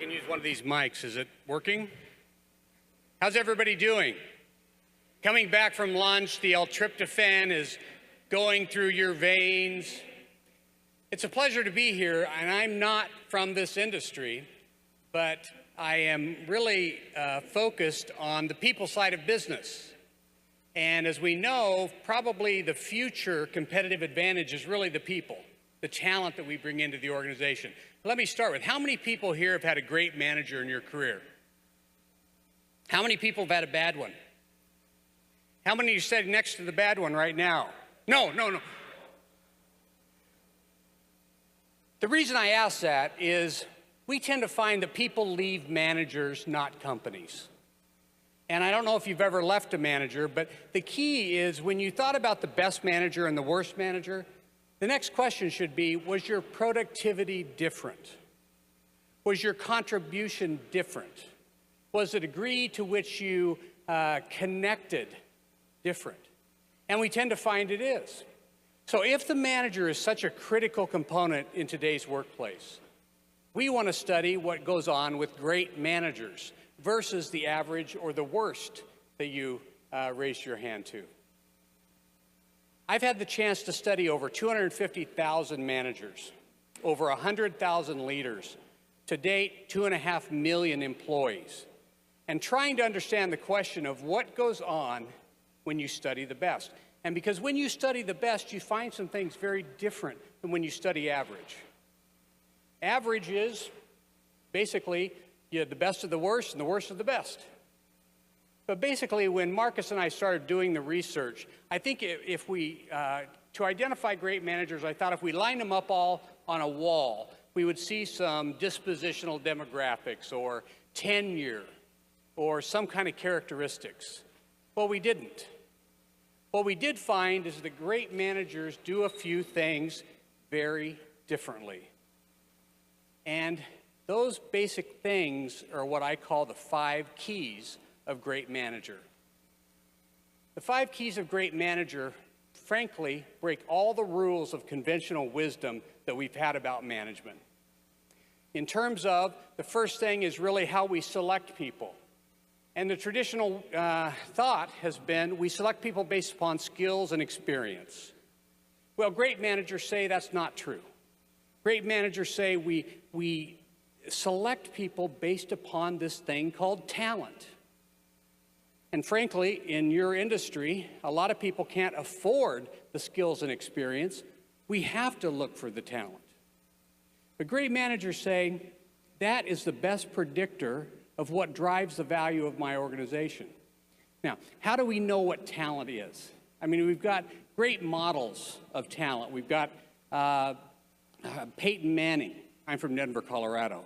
can use one of these mics. Is it working? How's everybody doing? Coming back from lunch, the L-tryptophan is going through your veins. It's a pleasure to be here, and I'm not from this industry, but I am really focused on the people side of business. And as we know, probably the future competitive advantage is really the people, the talent that we bring into the organization. Let me start with, how many people here have had a great manager in your career? How many people have had a bad one? How many of you sitting next to the bad one right now? No. The reason I ask that is we tend to find that people leave managers, not companies. And I don't know if you've ever left a manager, but the key is when you thought about the best manager and the worst manager, the next question should be, was your productivity different? Was your contribution different? Was the degree to which you connected different? And we tend to find it is. So if the manager is such a critical component in today's workplace, we want to study what goes on with great managers versus the average or the worst that you raised your hand to. I've had the chance to study over 250,000 managers, over 100,000 leaders, to date 2.5 million employees, and trying to understand the question of what goes on when you study the best. And because when you study the best, you find some things very different than when you study average. Average is basically you have the best of the worst and the worst of the best. But basically, when Marcus and I started doing the research, I think if we, to identify great managers, I thought if we lined them up all on a wall, we would see some dispositional demographics or tenure or some kind of characteristics. Well, we didn't. What we did find is that great managers do a few things very differently. And those basic things are what I call the 5 keys of great manager. The 5 keys of great manager, frankly, break all the rules of conventional wisdom that we've had about management. In terms of, the first thing is really how we select people. And the traditional thought has been we select people based upon skills and experience. Well, great managers say that's not true. Great managers say we select people based upon this thing called talent. And frankly, in your industry, a lot of people can't afford the skills and experience. We have to look for the talent. But great managers say that is the best predictor of what drives the value of my organization. Now, how do we know what talent is? I mean, we've got great models of talent. We've got Peyton Manning. I'm from Denver, Colorado,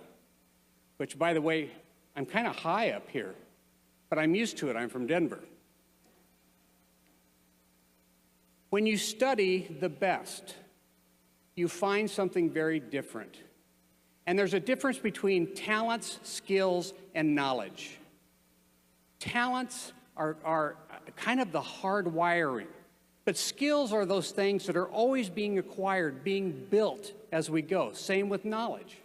which, by the way, I'm kind of high up here, but I'm used to it. I'm from Denver. When you study the best, you find something very different. And there's a difference between talents, skills, and knowledge. Talents are kind of the hard wiring, but skills are those things that are always being acquired, being built as we go. Same with knowledge.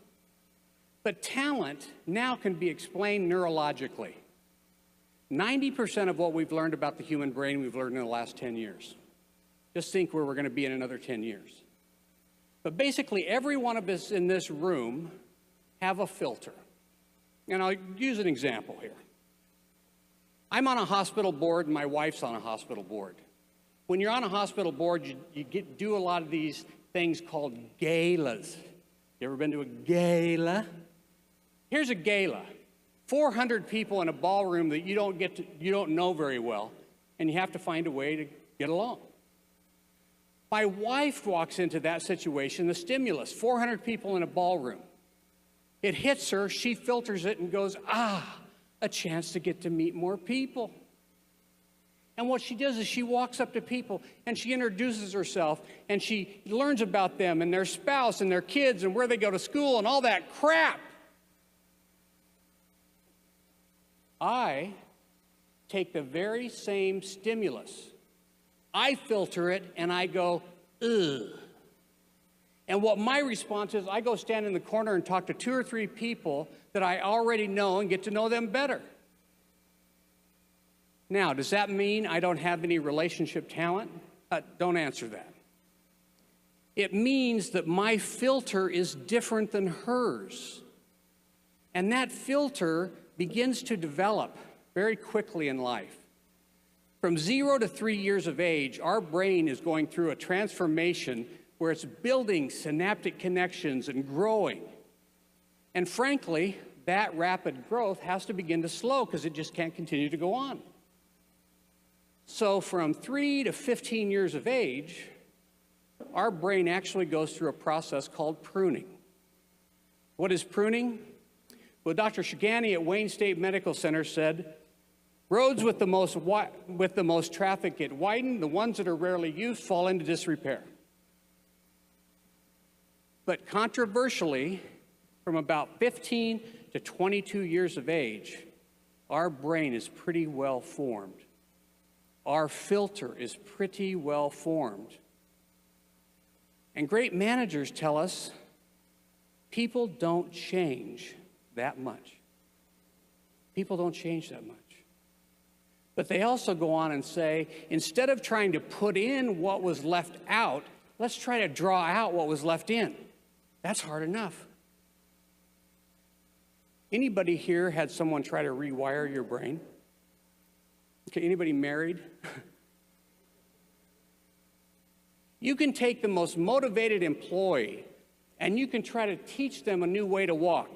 But talent now can be explained neurologically. 90% of what we've learned about the human brain, we've learned in the last 10 years. Just think where we're going to be in another 10 years. But basically, every one of us in this room have a filter. And I'll use an example here. I'm on a hospital board, and my wife's on a hospital board. When you're on a hospital board, you do a lot of these things called galas. You ever been to a gala? Here's a gala. 400 people in a ballroom that you don't know very well, and you have to find a way to get along. My wife walks into that situation, the stimulus, 400 people in a ballroom. It hits her, she filters it and goes, a chance to get to meet more people. And what she does is she walks up to people and she introduces herself and she learns about them and their spouse and their kids and where they go to school and all that crap. I take the very same stimulus. I filter it and I go, ugh. And what my response is, I go stand in the corner and talk to 2 or 3 people that I already know and get to know them better. Now, does that mean I don't have any relationship talent? Don't answer that. It means that my filter is different than hers. And that filter begins to develop very quickly in life. From 0 to 3 years of age, our brain is going through a transformation where it's building synaptic connections and growing. And frankly, that rapid growth has to begin to slow because it just can't continue to go on. So from 3 to 15 years of age, our brain actually goes through a process called pruning. What is pruning? Well, Dr. Shigani at Wayne State Medical Center said, roads with the most traffic get widened, the ones that are rarely used fall into disrepair. But controversially, from about 15 to 22 years of age, our brain is pretty well formed. Our filter is pretty well formed. And great managers tell us people don't change that much. People don't change that much. But they also go on and say, instead of trying to put in what was left out, let's try to draw out what was left in. That's hard enough. Anybody here had someone try to rewire your brain? Okay, anybody married? You can take the most motivated employee and you can try to teach them a new way to walk,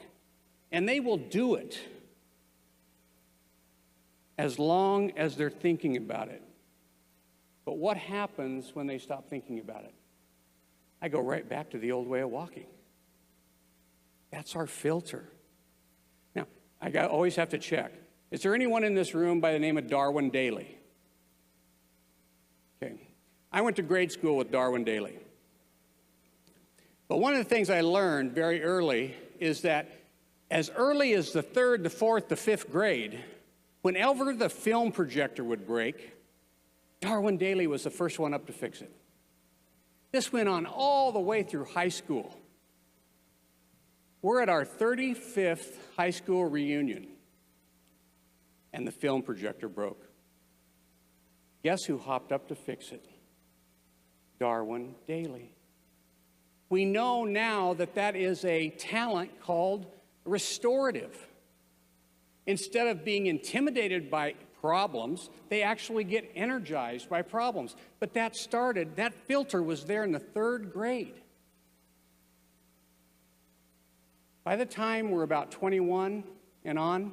and they will do it as long as they're thinking about it. But what happens when they stop thinking about it? I go right back to the old way of walking. That's our filter. Now, always have to check. Is there anyone in this room by the name of Darwin Daly? Okay. I went to grade school with Darwin Daly. But one of the things I learned very early is that as early as the 3rd, the 4th, the 5th grade, whenever the film projector would break, Darwin Daly was the first one up to fix it. This went on all the way through high school. We're at our 35th high school reunion, and the film projector broke. Guess who hopped up to fix it? Darwin Daly. We know now that that is a talent called restorative. Instead of being intimidated by problems, they actually get energized by problems. But that filter was there in the 3rd grade. By the time we're about 21 and on,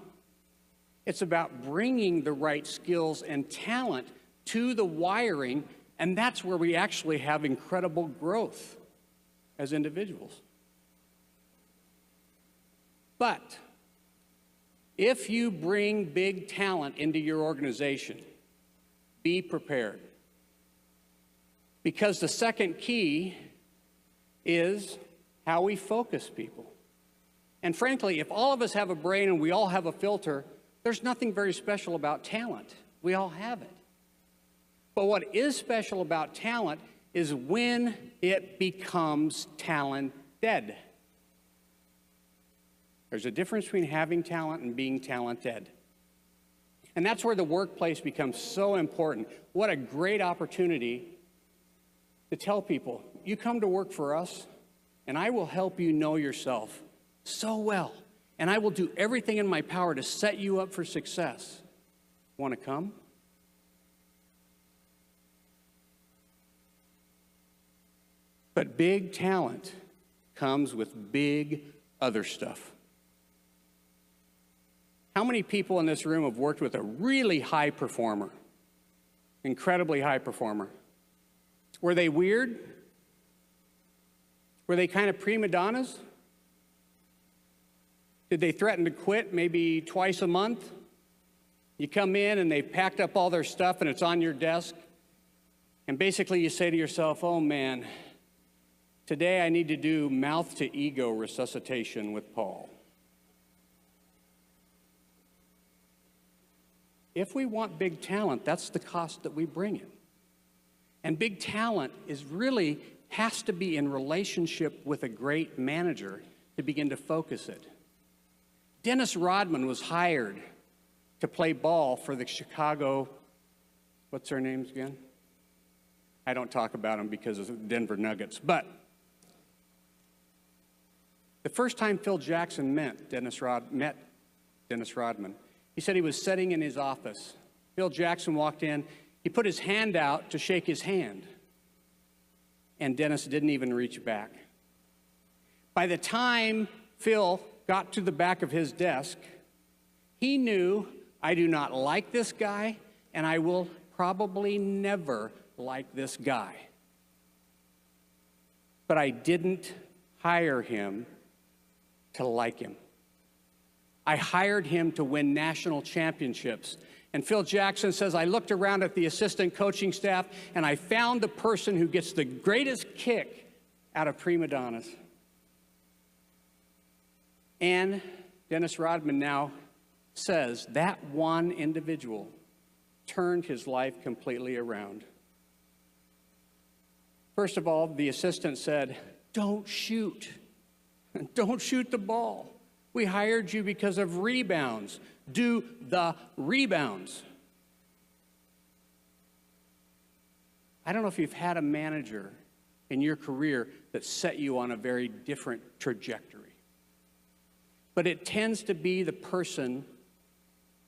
it's about bringing the right skills and talent to the wiring, and that's where we actually have incredible growth as individuals. But if you bring big talent into your organization, be prepared. Because the second key is how we focus people. And frankly, if all of us have a brain and we all have a filter, there's nothing very special about talent. We all have it. But what is special about talent is when it becomes talent-dead. There's a difference between having talent and being talent-dead. And that's where the workplace becomes so important. What a great opportunity to tell people, you come to work for us, and I will help you know yourself so well. And I will do everything in my power to set you up for success. Want to come? But big talent comes with big other stuff. How many people in this room have worked with a really high performer? Incredibly high performer. Were they weird? Were they kind of prima donnas? Did they threaten to quit maybe twice a month? You come in and they've packed up all their stuff and it's on your desk. And basically you say to yourself, oh man, today I need to do mouth to ego resuscitation with Paul. If we want big talent, that's the cost that we bring it. And big talent is really has to be in relationship with a great manager to begin to focus it. Dennis Rodman was hired to play ball for the Chicago, what's their names again? I don't talk about them because of the Denver Nuggets. But the first time Phil Jackson met Dennis Rodman, he said he was sitting in his office. Phil Jackson walked in. He put his hand out to shake his hand. And Dennis didn't even reach back. By the time Phil got to the back of his desk, he knew, I do not like this guy, and I will probably never like this guy. But I didn't hire him to like him. I hired him to win national championships. And Phil Jackson says, I looked around at the assistant coaching staff, and I found the person who gets the greatest kick out of prima donnas. And Dennis Rodman now says that one individual turned his life completely around. First of all, the assistant said, don't shoot. Don't shoot the ball. We hired you because of rebounds. Do the rebounds. I don't know if you've had a manager in your career that set you on a very different trajectory. But it tends to be the person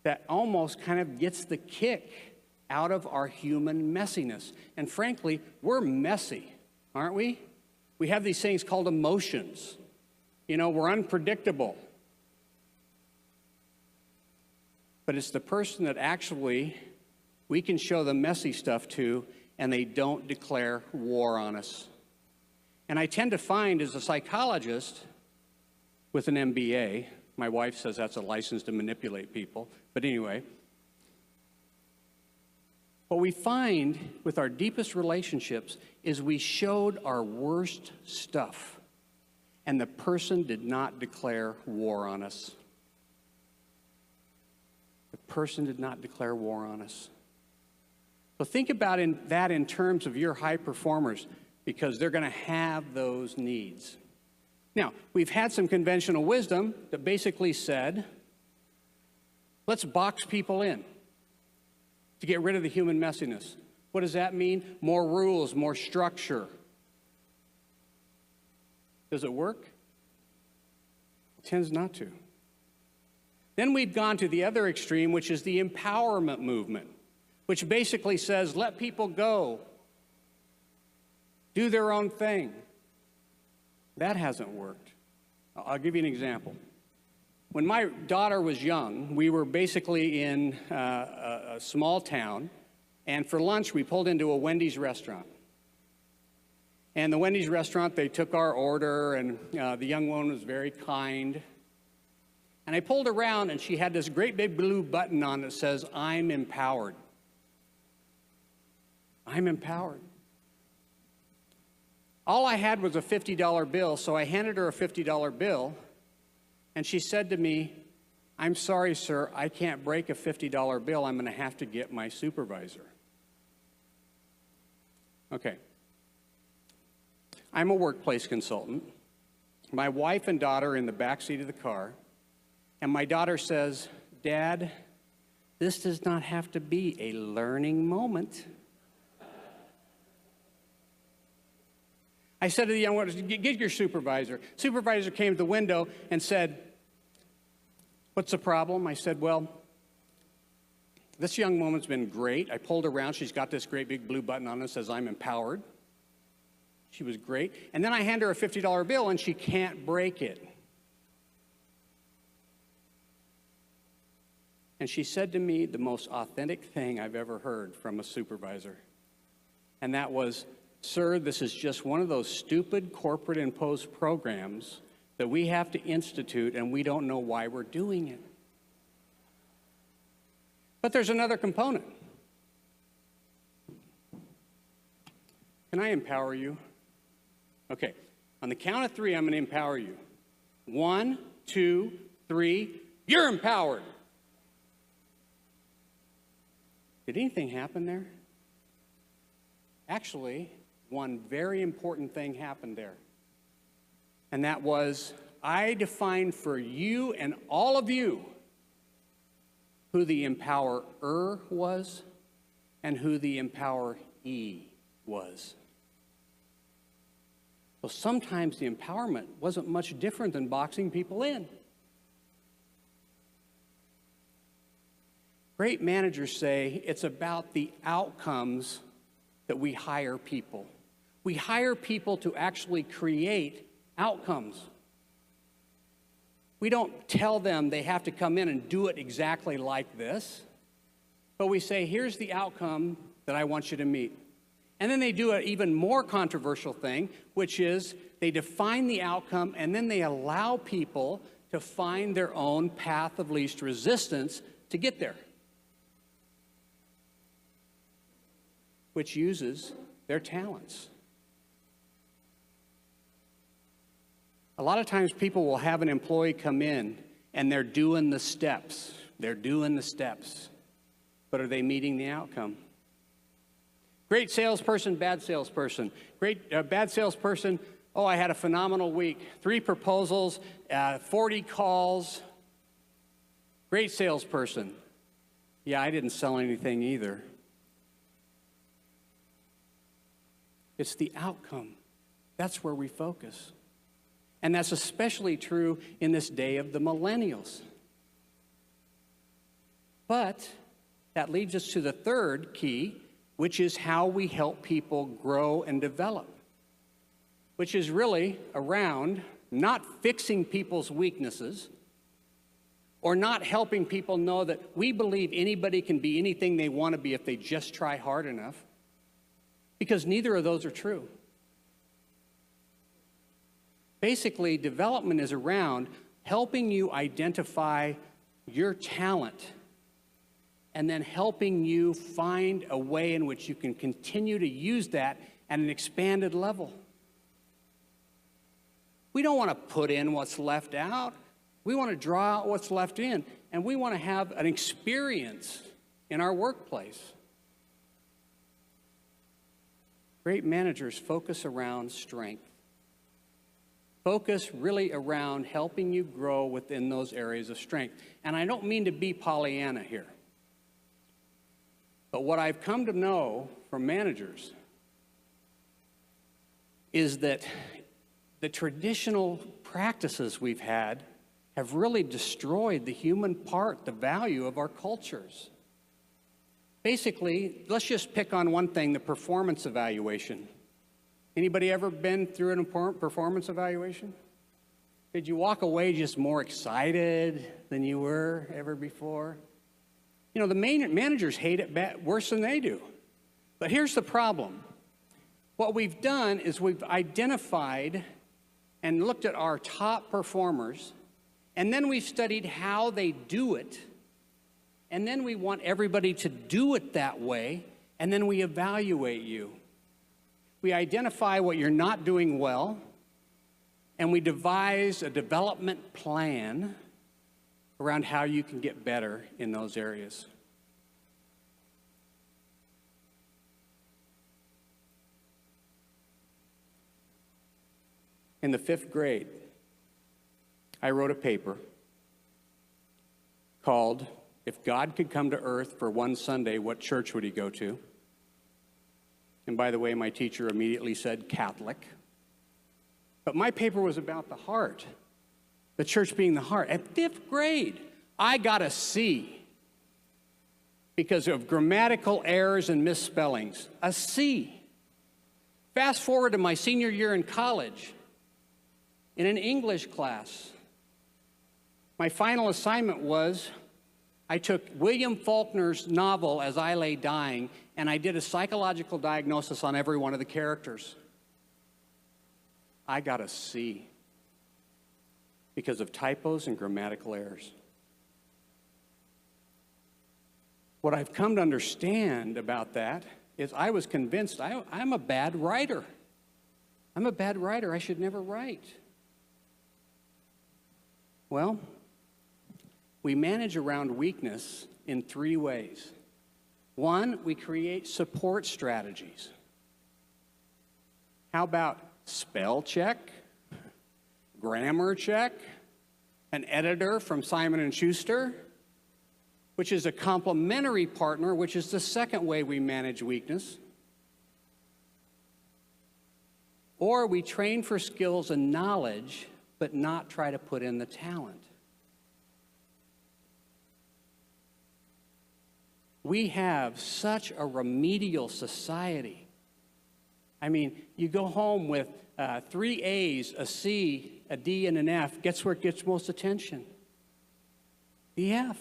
that almost kind of gets the kick out of our human messiness. And frankly, we're messy, aren't we? We have these things called emotions. You know, we're unpredictable. But it's the person that actually we can show the messy stuff to, and they don't declare war on us. And I tend to find, as a psychologist with an MBA, my wife says that's a license to manipulate people, but anyway, what we find with our deepest relationships is we showed our worst stuff, and the person did not declare war on us. The person did not declare war on us. So think about that in terms of your high performers, because they're going to have those needs. Now, we've had some conventional wisdom that basically said, let's box people in to get rid of the human messiness. What does that mean? More rules, more structure. Does it work? It tends not to. Then we've gone to the other extreme, which is the empowerment movement, which basically says, let people go, do their own thing. That hasn't worked. I'll give you an example. When my daughter was young, we were basically in a small town, and for lunch we pulled into a Wendy's restaurant. And the Wendy's restaurant, they took our order, and the young woman was very kind. And I pulled around, and she had this great big blue button on that says, I'm empowered. I'm empowered. All I had was a $50 bill, so I handed her a $50 bill, and she said to me, I'm sorry, sir, I can't break a $50 bill. I'm going to have to get my supervisor. Okay. I'm a workplace consultant. My wife and daughter are in the back seat of the car, and my daughter says, Dad, this does not have to be a learning moment. I said to the young one, get your supervisor. Supervisor came to the window and said, what's the problem? I said, well, this young woman's been great. I pulled her around. She's got this great big blue button on it that says, I'm empowered. She was great. And then I hand her a $50 bill, and she can't break it. And she said to me the most authentic thing I've ever heard from a supervisor. And that was, sir, this is just one of those stupid corporate imposed programs that we have to institute, and we don't know why we're doing it. But there's another component. Can I empower you? Okay, on the count of three, I'm going to empower you. 1, 2, 3, you're empowered. Did anything happen there? Actually, one very important thing happened there. And that was, I defined for you and all of you who the empowerer was and who the empoweree was. So sometimes the empowerment wasn't much different than boxing people in. Great managers say it's about the outcomes that we hire people. We hire people to actually create outcomes. We don't tell them they have to come in and do it exactly like this, but we say, here's the outcome that I want you to meet. And then they do an even more controversial thing, which is they define the outcome and then they allow people to find their own path of least resistance to get there, which uses their talents. A lot of times people will have an employee come in and they're doing the steps. They're doing the steps. But are they meeting the outcome? Great salesperson, bad salesperson. Bad salesperson, oh, I had a phenomenal week. 3 proposals, 40 calls. Great salesperson. Yeah, I didn't sell anything either. It's the outcome. That's where we focus. And that's especially true in this day of the millennials. But that leads us to the third key, which is how we help people grow and develop, which is really around not fixing people's weaknesses or not helping people know that we believe anybody can be anything they want to be if they just try hard enough, because neither of those are true. Basically, development is around helping you identify your talent and then helping you find a way in which you can continue to use that at an expanded level. We don't want to put in what's left out. We want to draw out what's left in, and we want to have an experience in our workplace. Great managers focus around strength. Focus really around helping you grow within those areas of strength. And I don't mean to be Pollyanna here. But what I've come to know from managers is that the traditional practices we've had have really destroyed the human part, the value of our cultures. Basically, let's just pick on one thing, the performance evaluation. Anybody ever been through an important performance evaluation? Did you walk away just more excited than you were ever before? You know, the managers hate it worse than they do. But here's the problem. What we've done is we've identified and looked at our top performers, and then we've studied how they do it, and then we want everybody to do it that way, and then we evaluate you. We identify what you're not doing well, and we devise a development plan around how you can get better in those areas. In the 5th grade, I wrote a paper called, "If God Could Come to Earth for One Sunday, What Church Would He Go To?" And by the way, my teacher immediately said Catholic. But my paper was about the heart, the church being the heart. At 5th grade, I got a C because of grammatical errors and misspellings. A C. Fast forward to my senior year in college, in an English class, my final assignment was I took William Faulkner's novel, As I Lay Dying, and I did a psychological diagnosis on every one of the characters. I got a C because of typos and grammatical errors. What I've come to understand about that is I was convinced I'm a bad writer. I'm a bad writer. I should never write. Well, we manage around weakness in 3 ways. 1, we create support strategies. How about spell check, grammar check, an editor from Simon & Schuster, which is a complementary partner, which is the second way we manage weakness. Or we train for skills and knowledge, but not try to put in the talent. We have such a remedial society. I mean, you go home with 3 A's, a C, a D, and an F. Guess where it gets most attention? The F.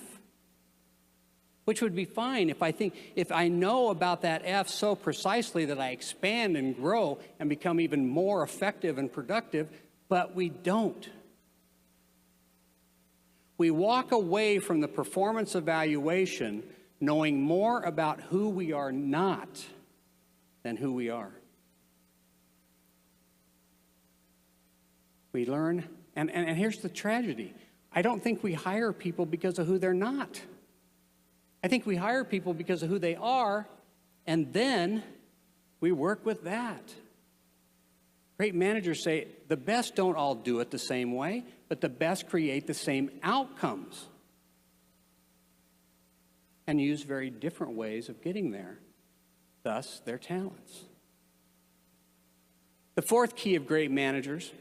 Which would be fine if I know about that F so precisely that I expand and grow and become even more effective and productive, but we don't. We walk away from the performance evaluation knowing more about who we are not than who we are. We learn, and here's the tragedy. I don't think we hire people because of who they're not. I think we hire people because of who they are, and then we work with that. Great managers say the best don't all do it the same way, but the best create the same outcomes and use very different ways of getting there, thus their talents. The fourth key of great managers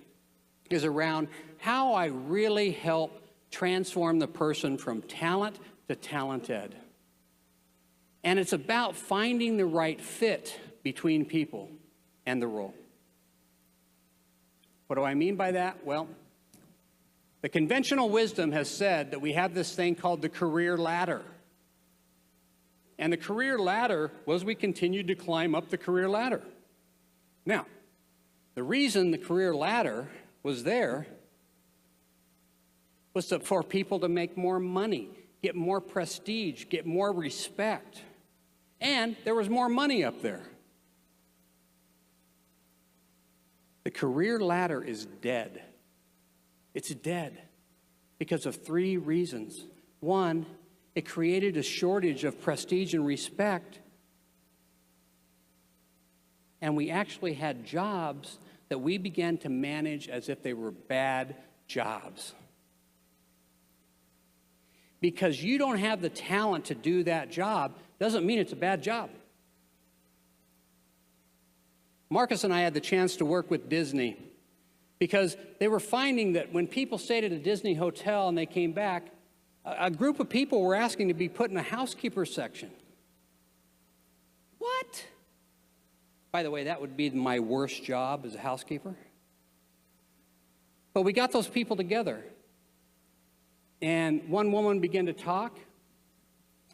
is around how I really help transform the person from talent to talented. And it's about finding the right fit between people and the role. What do I mean by that? Well, the conventional wisdom has said that we have this thing called the career ladder. And the career ladder was we continued to climb up the career ladder. Now, the reason the career ladder was there was for people to make more money, get more prestige, get more respect. And there was more money up there. The career ladder is dead. It's dead because of 3 reasons. 1, it created a shortage of prestige and respect. And we actually had jobs that we began to manage as if they were bad jobs. Because you don't have the talent to do that job doesn't mean it's a bad job. Marcus and I had the chance to work with Disney because they were finding that when people stayed at a Disney hotel and they came back, a group of people were asking to be put in a housekeeper section. What? By the way, that would be my worst job as a housekeeper. But we got those people together. And one woman began to talk,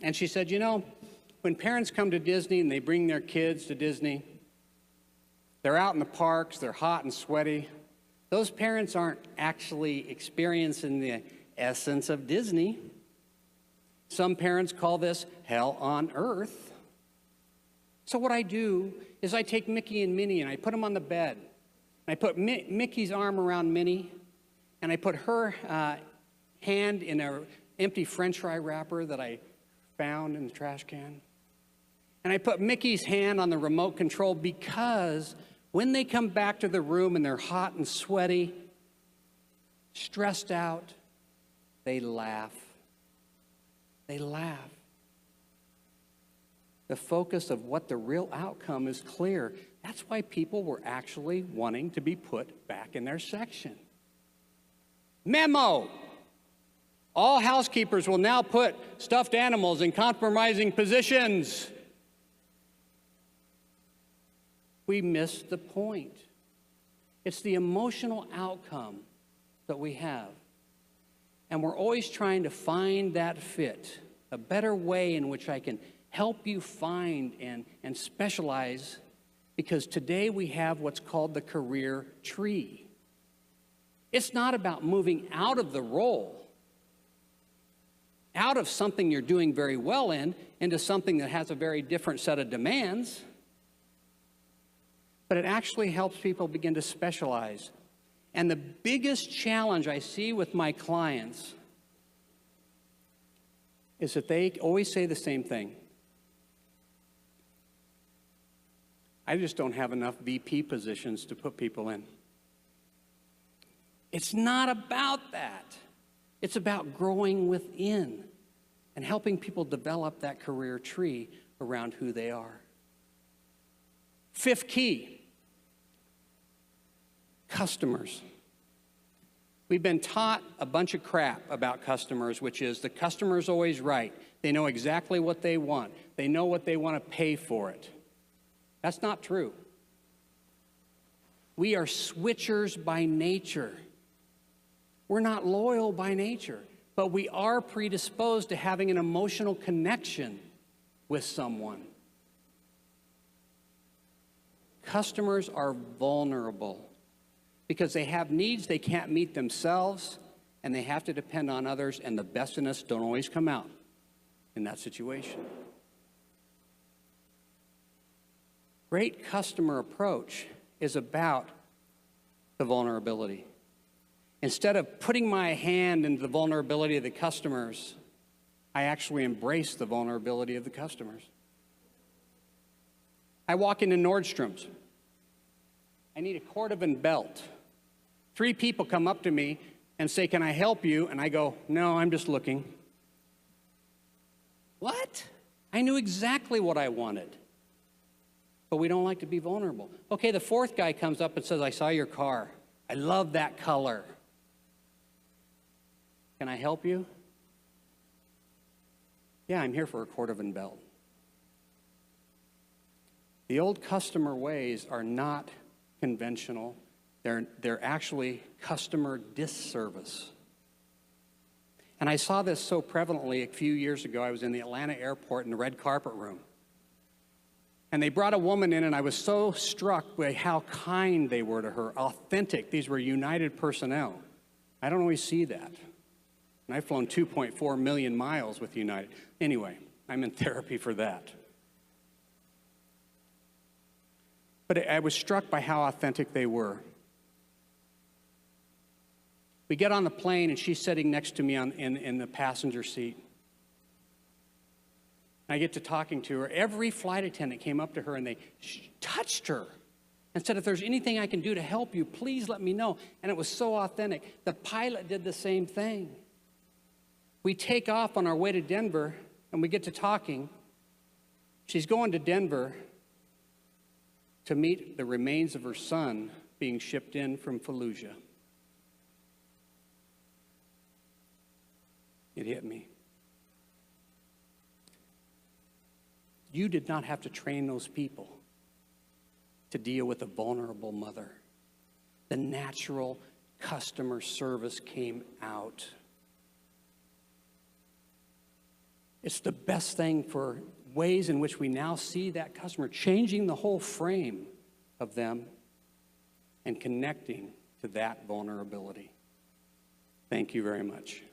and she said, you know, when parents come to Disney and they bring their kids to Disney, they're out in the parks, they're hot and sweaty. Those parents aren't actually experiencing the essence of Disney. Some parents call this hell on earth. So what I do is I take Mickey and Minnie and I put them on the bed. And I put Mickey's arm around Minnie, and I put her hand in an empty French fry wrapper that I found in the trash can. And I put Mickey's hand on the remote control because when they come back to the room and they're hot and sweaty, stressed out, they laugh. They laugh. The focus of what the real outcome is clear. That's why people were actually wanting to be put back in their section. Memo! All housekeepers will now put stuffed animals in compromising positions. We missed the point. It's the emotional outcome that we have. And we're always trying to find that fit, a better way in which I can help you find and specialize, because today we have what's called the career tree. It's not about moving out of the role, out of something you're doing very well in, into something that has a very different set of demands, but it actually helps people begin to specialize. And the biggest challenge I see with my clients is that they always say the same thing. I just don't have enough VP positions to put people in. It's not about that. It's about growing within and helping people develop that career tree around who they are. Fifth key, customers. We've been taught a bunch of crap about customers, which is the customer's always right. They know exactly what they want. They know what they want to pay for it. That's not true. We are switchers by nature. We're not loyal by nature, but we are predisposed to having an emotional connection with someone. Customers are vulnerable because they have needs they can't meet themselves, and they have to depend on others, and the best in us don't always come out in that situation. Great customer approach is about the vulnerability. Instead of putting my hand into the vulnerability of the customers, I actually embrace the vulnerability of the customers. I walk into Nordstrom's. I need a cordovan belt. 3 people come up to me and say, "Can I help you?" And I go, "No, I'm just looking." What? I knew exactly what I wanted. But we don't like to be vulnerable. Okay, the 4th guy comes up and says, "I saw your car. I love that color. Can I help you?" "Yeah, I'm here for a cordovan belt." The old customer ways are not conventional. They're actually customer disservice. And I saw this so prevalently a few years ago. I was in the Atlanta airport in the red carpet room. And they brought a woman in, and I was so struck by how kind they were to her, authentic. These were United personnel. I don't always see that. And I've flown 2.4 million miles with United. Anyway, I'm in therapy for that. But I was struck by how authentic they were. We get on the plane, and she's sitting next to me in the passenger seat. I get to talking to her. Every flight attendant came up to her and they touched her and said, "If there's anything I can do to help you, please let me know." And it was so authentic. The pilot did the same thing. We take off on our way to Denver and we get to talking. She's going to Denver to meet the remains of her son being shipped in from Fallujah. It hit me. You did not have to train those people to deal with a vulnerable mother. The natural customer service came out. It's the best thing for ways in which we now see that customer changing the whole frame of them and connecting to that vulnerability. Thank you very much.